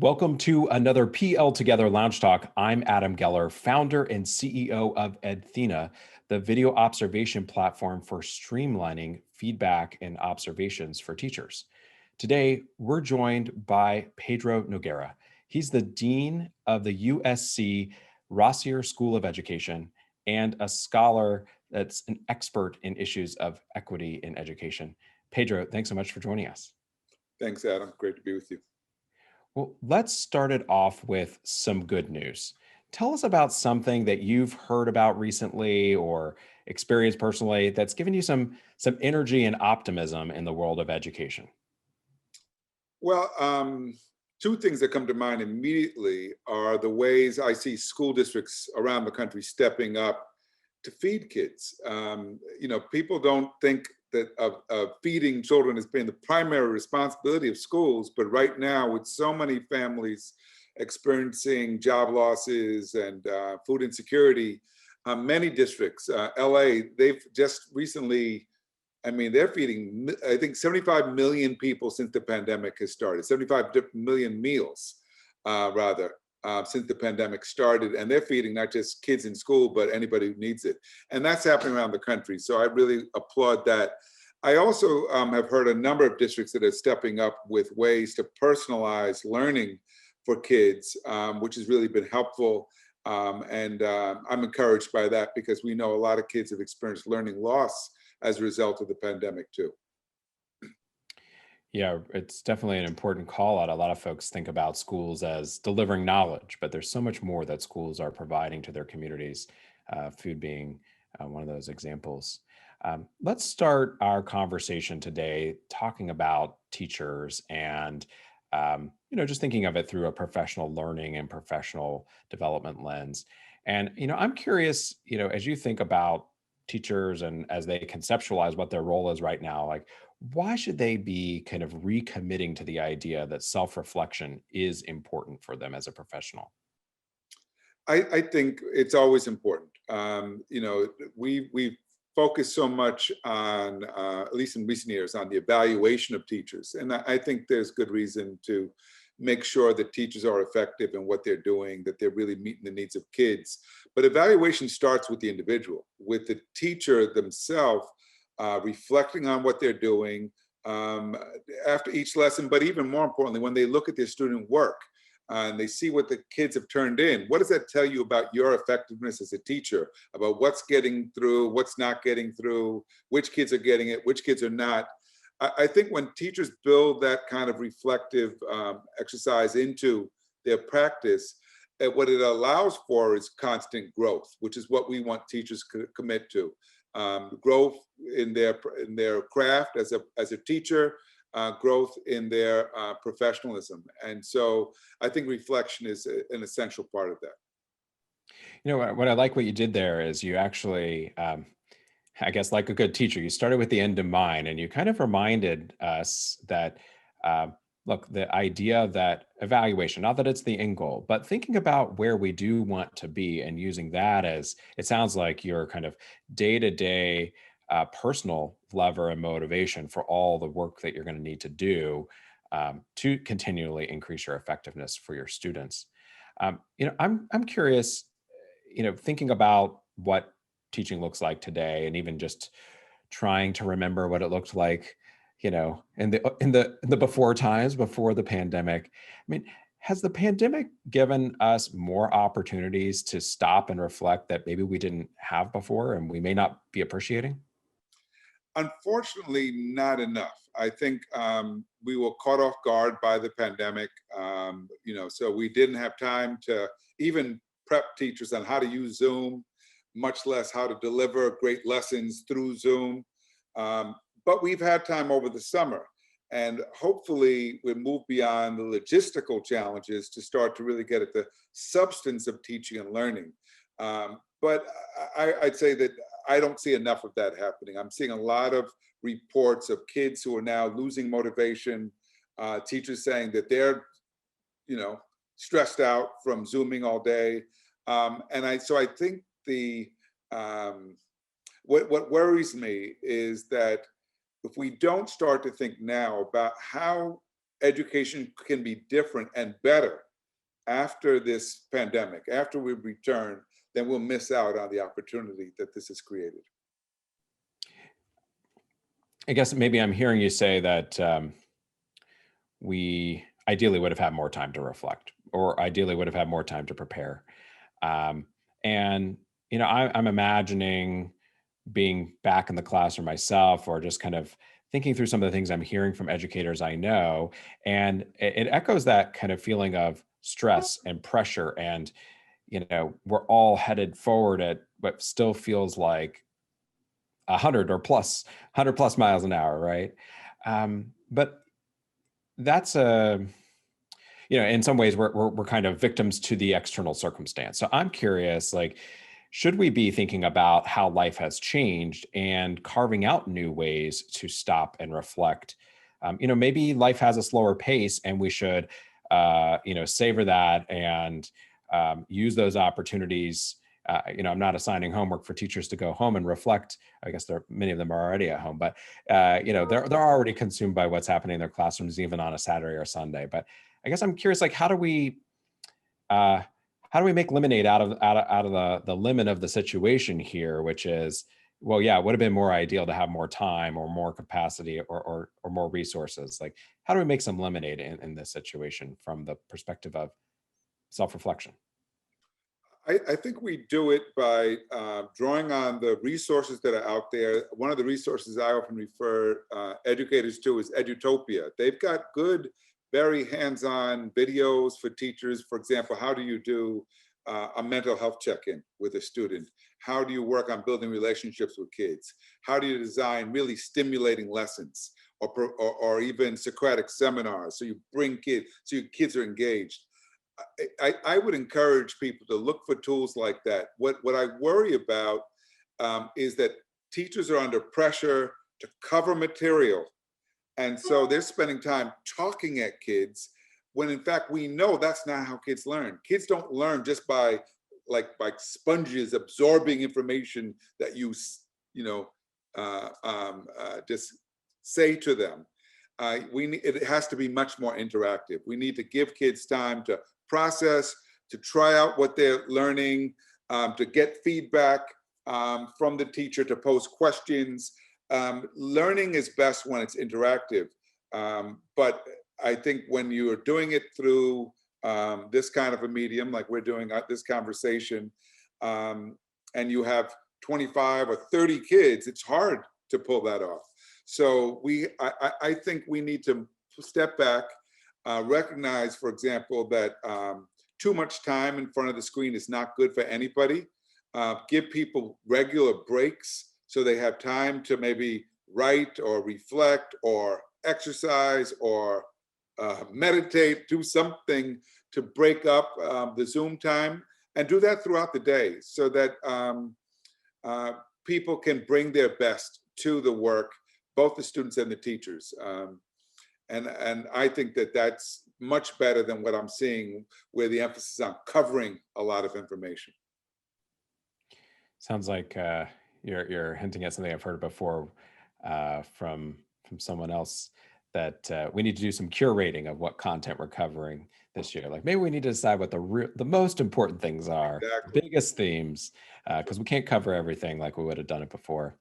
Welcome to another PL Together Lounge Talk. I'm Adam Geller, founder and CEO of EdThena, the video observation platform for streamlining feedback and observations for teachers. Today, we're joined by Pedro Noguera. He's the Dean of the USC School of Education and a scholar that's an expert in issues of equity in education. Pedro, thanks so much for joining us. Thanks, Adam. Great to be with you. Well, let's start it off with some good news. Tell us about something that you've heard about recently or experienced personally that's given you some energy and optimism in the world of education. Well, two things that come to mind immediately are the ways I see school districts around the country stepping up to feed kids. People don't think that of feeding children as being the primary responsibility of schools, but right now, with so many families experiencing job losses and food insecurity, many districts, LA, they've just recently, they're feeding, I think, 75 million people since the pandemic has started, 75 million meals, since the pandemic started. And they're feeding not just kids in school, but anybody who needs it. And that's happening around the country. So I really applaud that. I also have heard a number of districts that are stepping up with ways to personalize learning for kids, which has really been helpful. I'm encouraged by that because we know a lot of kids have experienced learning loss as a result of the pandemic too. Yeah, it's definitely an important call out. A lot of folks think about schools as delivering knowledge, but there's so much more that schools are providing to their communities, food being one of those examples. Let's start our conversation today talking about teachers and just thinking of it through a professional learning and professional development lens. And I'm curious, as you think about teachers and as they conceptualize what their role is right now, like why should they be kind of recommitting to the idea that self-reflection is important for them as a professional? I think it's always important. We've focused so much on, at least in recent years, on the evaluation of teachers. And I think there's good reason to make sure that teachers are effective in what they're doing, that they're really meeting the needs of kids. But evaluation starts with the individual, with the teacher themselves reflecting on what they're doing after each lesson, but even more importantly, when they look at their student work and they see what the kids have turned in, what does that tell you about your effectiveness as a teacher, about what's getting through, what's not getting through, which kids are getting it, which kids are not? I think when teachers build that kind of reflective exercise into their practice, what it allows for is constant growth, which is what we want teachers to commit to. Growth in their craft as a teacher, growth in their professionalism. And so I think reflection is an essential part of that. What I like what you did there is you actually, I guess, like a good teacher, you started with the end in mind, and you kind of reminded us that, look, the idea that evaluation, not that it's the end goal, but thinking about where we do want to be and using that as, it sounds like your kind of day-to-day personal lever and motivation for all the work that you're going to need to do to continually increase your effectiveness for your students. I'm curious, thinking about what teaching looks like today, and even just trying to remember what it looked like, in the before times, before the pandemic. I mean, has the pandemic given us more opportunities to stop and reflect that maybe we didn't have before and we may not be appreciating? Unfortunately, not enough. I think we were caught off guard by the pandemic. So we didn't have time to even prep teachers on how to use Zoom, much less how to deliver great lessons through Zoom. But we've had time over the summer, and hopefully we move beyond the logistical challenges to start to really get at the substance of teaching and learning. But I'd say that I don't see enough of that happening. I'm seeing a lot of reports of kids who are now losing motivation, teachers saying that they're, stressed out from Zooming all day. So I think what worries me is that if we don't start to think now about how education can be different and better after this pandemic, after we return, then we'll miss out on the opportunity that this has created. I guess maybe I'm hearing you say that we ideally would have had more time to reflect, or ideally would have had more time to prepare. Um, and I'm imagining being back in the classroom myself, or just kind of thinking through some of the things I'm hearing from educators I know, and it echoes that kind of feeling of stress and pressure, and we're all headed forward at what still feels like 100 plus miles an hour, right? But that's a in some ways we're kind of victims to the external circumstance. So I'm curious, like, should we be thinking about how life has changed and carving out new ways to stop and reflect? Maybe life has a slower pace, and we should savor that and use those opportunities. I'm not assigning homework for teachers to go home and reflect. I guess many of them are already at home, but they're already consumed by what's happening in their classrooms, even on a Saturday or Sunday. But I guess I'm curious, like, uh, how do we make lemonade out of the lemon of the situation here, which is, well, yeah, it would have been more ideal to have more time or more capacity or more resources. Like, how do we make some lemonade in this situation from the perspective of self-reflection? I think we do it by drawing on the resources that are out there. One of the resources I often refer educators to is Edutopia. They've got good, very hands-on videos for teachers. For example, how do you do a mental health check-in with a student? How do you work on building relationships with kids? How do you design really stimulating lessons, or even Socratic seminars, so you bring kids, so your kids are engaged? I would encourage people to look for tools like that. What I worry about is that teachers are under pressure to cover material. And so they're spending time talking at kids when in fact we know that's not how kids learn. Kids don't learn just by like sponges absorbing information that you know just say to them. It has to be much more interactive. We need to give kids time to process, to try out what they're learning, to get feedback from the teacher, to pose questions. Learning is best when it's interactive. But I think when you are doing it through this kind of a medium, like we're doing this conversation, and you have 25 or 30 kids, it's hard to pull that off. So I think we need to step back, recognize, for example, that too much time in front of the screen is not good for anybody. Give people regular breaks so they have time to maybe write or reflect or exercise or meditate, do something to break up the Zoom time, and do that throughout the day so that people can bring their best to the work, both the students and the teachers. And I think that that's much better than what I'm seeing, where the emphasis is on covering a lot of information. Sounds like you're hinting at something I've heard before from someone else, that we need to do some curating of what content we're covering this year. Like, maybe we need to decide what the most important things are, the Exactly. biggest themes, because we can't cover everything like we would have done it before.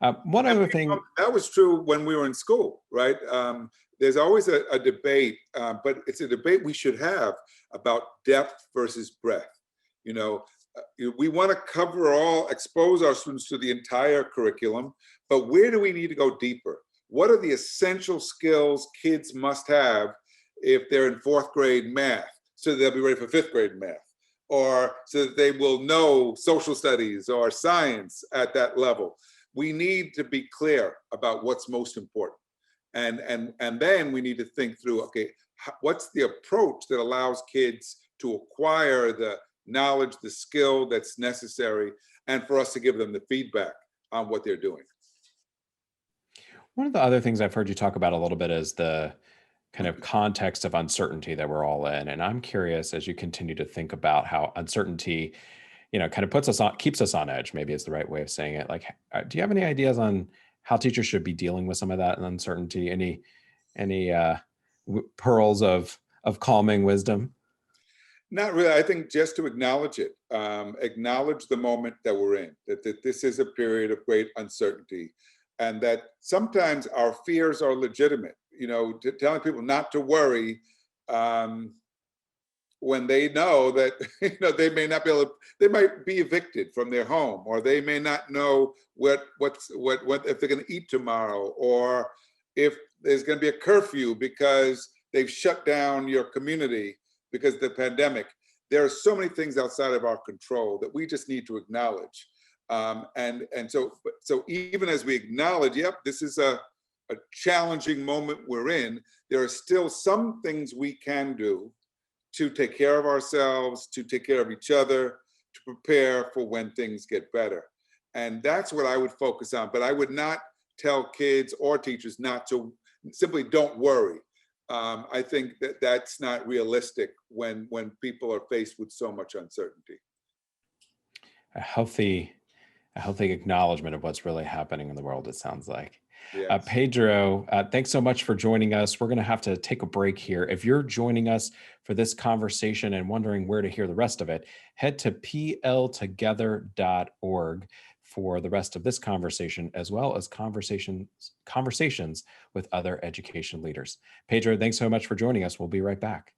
One And other thing. that was true when we were in school, right? There's always a debate, but it's a debate we should have about depth versus breadth. You know, we want to cover expose our students to the entire curriculum, but where do we need to go deeper? What are the essential skills kids must have if they're in fourth grade math, so they'll be ready for fifth grade math, or so that they will know social studies or science at that level? We need to be clear about what's most important. And then we need to think through, okay, what's the approach that allows kids to acquire the knowledge, the skill that's necessary, and for us to give them the feedback on what they're doing. One of the other things I've heard you talk about a little bit is the kind of context of uncertainty that we're all in. And I'm curious, as you continue to think about how uncertainty, kind of keeps us on edge, maybe is the right way of saying it. Like, do you have any ideas on how teachers should be dealing with some of that uncertainty? Any pearls of calming wisdom? Not really. I think just to acknowledge it, acknowledge the moment that we're in, that this is a period of great uncertainty, and that sometimes our fears are legitimate. Telling people not to worry, um, when they know that they may not be able to, they might be evicted from their home, or they may not know what if they're going to eat tomorrow, or if there's going to be a curfew because they've shut down your community because of the pandemic. There are so many things outside of our control that we just need to acknowledge. So even as we acknowledge, yep, this is a challenging moment we're in, there are still some things we can do to take care of ourselves, to take care of each other, to prepare for when things get better. And that's what I would focus on. But I would not tell kids or teachers not to, simply don't worry. I think that that's not realistic when people are faced with so much uncertainty. A healthy a healthy acknowledgement of what's really happening in the world, it sounds like. Yes. Pedro, thanks so much for joining us. We're going to have to take a break here. If you're joining us for this conversation and wondering where to hear the rest of it, head to pltogether.org for the rest of this conversation, as well as conversations with other education leaders. Pedro, thanks so much for joining us. We'll be right back.